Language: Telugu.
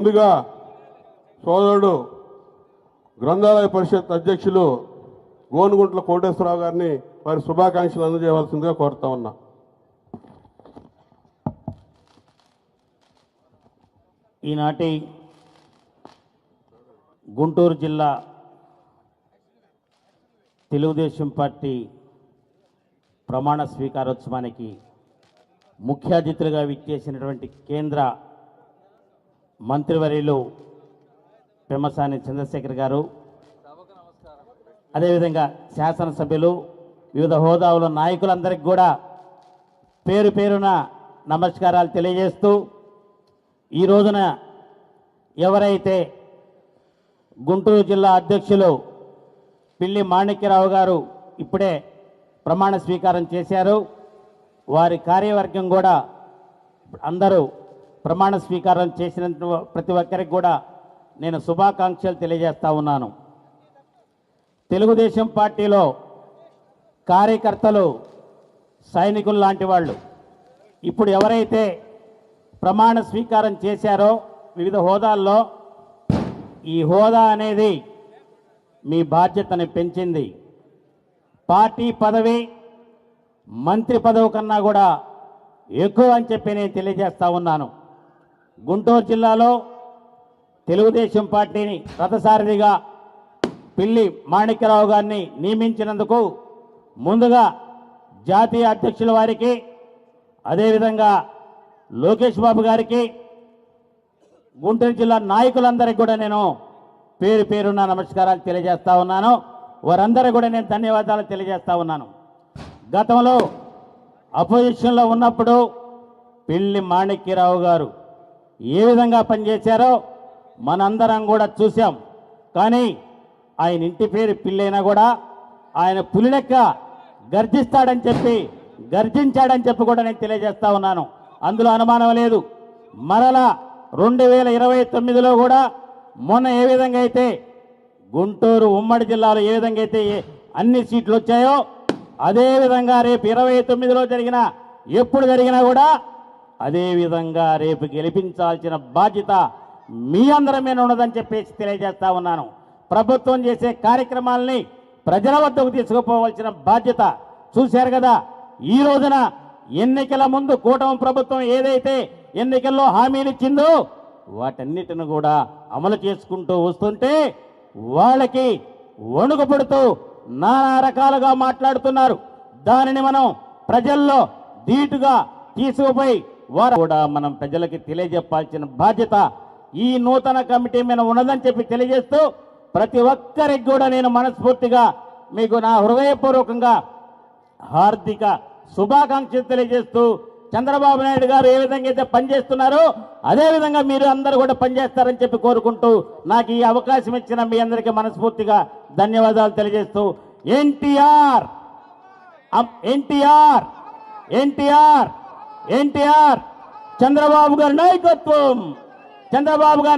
ముందుగా సోదరుడు గ్రంథాలయ పరిషత్ అధ్యక్షులు గోనుగుంట్ల కోటేశ్వరరావు గారిని వారి శుభాకాంక్షలు అందజేయవలసిందిగా కోరుతా ఉన్నా. ఈనాటి గుంటూరు జిల్లా తెలుగుదేశం పార్టీ ప్రమాణ స్వీకారోత్సవానికి ముఖ్య అతిథులుగా విచ్చేసినటువంటి కేంద్ర మంత్రివర్యులు పెమ్మసాని చంద్రశేఖర్ గారు, అదేవిధంగా శాసనసభ్యులు, వివిధ హోదాల నాయకులందరికీ కూడా పేరు పేరున నమస్కారాలు తెలియజేస్తూ, ఈ రోజున ఎవరైతే గుంటూరు జిల్లా అధ్యక్షులు పిల్లి మాణిక్యరావు గారు ఇప్పుడే ప్రమాణ స్వీకారం చేశారు, వారి కార్యవర్గం కూడా అందరూ ప్రమాణ స్వీకారం చేసిన ప్రతి ఒక్కరికి కూడా నేను శుభాకాంక్షలు తెలియజేస్తా ఉన్నాను. తెలుగుదేశం పార్టీలో కార్యకర్తలు సైనికులు లాంటి వాళ్ళు ఇప్పుడు ఎవరైతే ప్రమాణ స్వీకారం చేశారో వివిధ హోదాల్లో, ఈ హోదా అనేది మీ బాధ్యతని పెంచింది. పార్టీ పదవి మంత్రి పదవి కన్నా కూడా ఎక్కువ అని చెప్పి నేను తెలియజేస్తా ఉన్నాను. గుంటూరు జిల్లాలో తెలుగుదేశం పార్టీని రథసారథిగా పిల్లి మాణిక్యరావు గారిని నియమించినందుకు ముందుగా జాతీయ అధ్యక్షుల వారికి, అదేవిధంగా లోకేష్ బాబు గారికి, గుంటూరు జిల్లా నాయకులందరికీ కూడా నేను పేరు పేరున్న నమస్కారాలు తెలియజేస్తా ఉన్నాను. వారందరూ కూడా నేను ధన్యవాదాలు తెలియజేస్తా ఉన్నాను. గతంలో అపోజిషన్లో ఉన్నప్పుడు పిల్లి మాణిక్యరావు గారు ఏ విధంగా పనిచేశారో మనందరం కూడా చూసాం. కానీ ఆయన ఇంటి పేరు పిల్లైనా కూడా ఆయన పులిలెక్క గర్జిస్తాడని చెప్పి, గర్జించాడని చెప్పి కూడా నేను తెలియజేస్తా ఉన్నాను. అందులో అనుమానం లేదు. మరలా 2029లో కూడా మొన్న ఏ విధంగా అయితే గుంటూరు ఉమ్మడి జిల్లాలో ఏ విధంగా అయితే అన్ని సీట్లు వచ్చాయో అదేవిధంగా రేపు 29లో జరిగినా ఎప్పుడు జరిగినా కూడా అదేవిధంగా రేపు గెలిపించాల్సిన బాధ్యత మీ అందరి మీద ఉన్నదని చెప్పేసి తెలియజేస్తా ఉన్నాను. ప్రభుత్వం చేసే కార్యక్రమాలని ప్రజల వద్దకు తీసుకుపోవాల్సిన బాధ్యత చూశారు కదా. ఈ రోజున ఎన్నికల ముందు కూటమి ప్రభుత్వం ఏదైతే ఎన్నికల్లో హామీలు ఇచ్చిందో వాటన్నిటిని కూడా అమలు చేసుకుంటూ వస్తుంటే వాళ్ళకి వణుకు పడుతూ నానా రకాలుగా మాట్లాడుతున్నారు. దానిని మనం ప్రజల్లో ధీటుగా తీసుకుపోయి వారు కూడా మనం ప్రజలకి తెలియజెప్పాల్సిన బాధ్యత ఈ నూతన కమిటీ మీద ఉన్నదని చెప్పి తెలియజేస్తూ, ప్రతి ఒక్కరికి కూడా నేను మనస్ఫూర్తిగా మీకు నా హృదయపూర్వకంగా హార్దిక శుభాకాంక్షలు తెలియజేస్తూ, చంద్రబాబు నాయుడు గారు ఏ విధంగా అయితే పనిచేస్తున్నారో అదేవిధంగా మీరు అందరూ కూడా పనిచేస్తారని చెప్పి కోరుకుంటూ, నాకు ఈ అవకాశం ఇచ్చిన మీ అందరికీ మనస్ఫూర్తిగా ధన్యవాదాలు తెలియజేస్తూ, ఎన్టీఆర్ ఎన్టీఆర్ ఎన్టీఆర్ ఎన్టీఆర్ చంద్రబాబు గారి నాయకత్వం, చంద్రబాబు గారు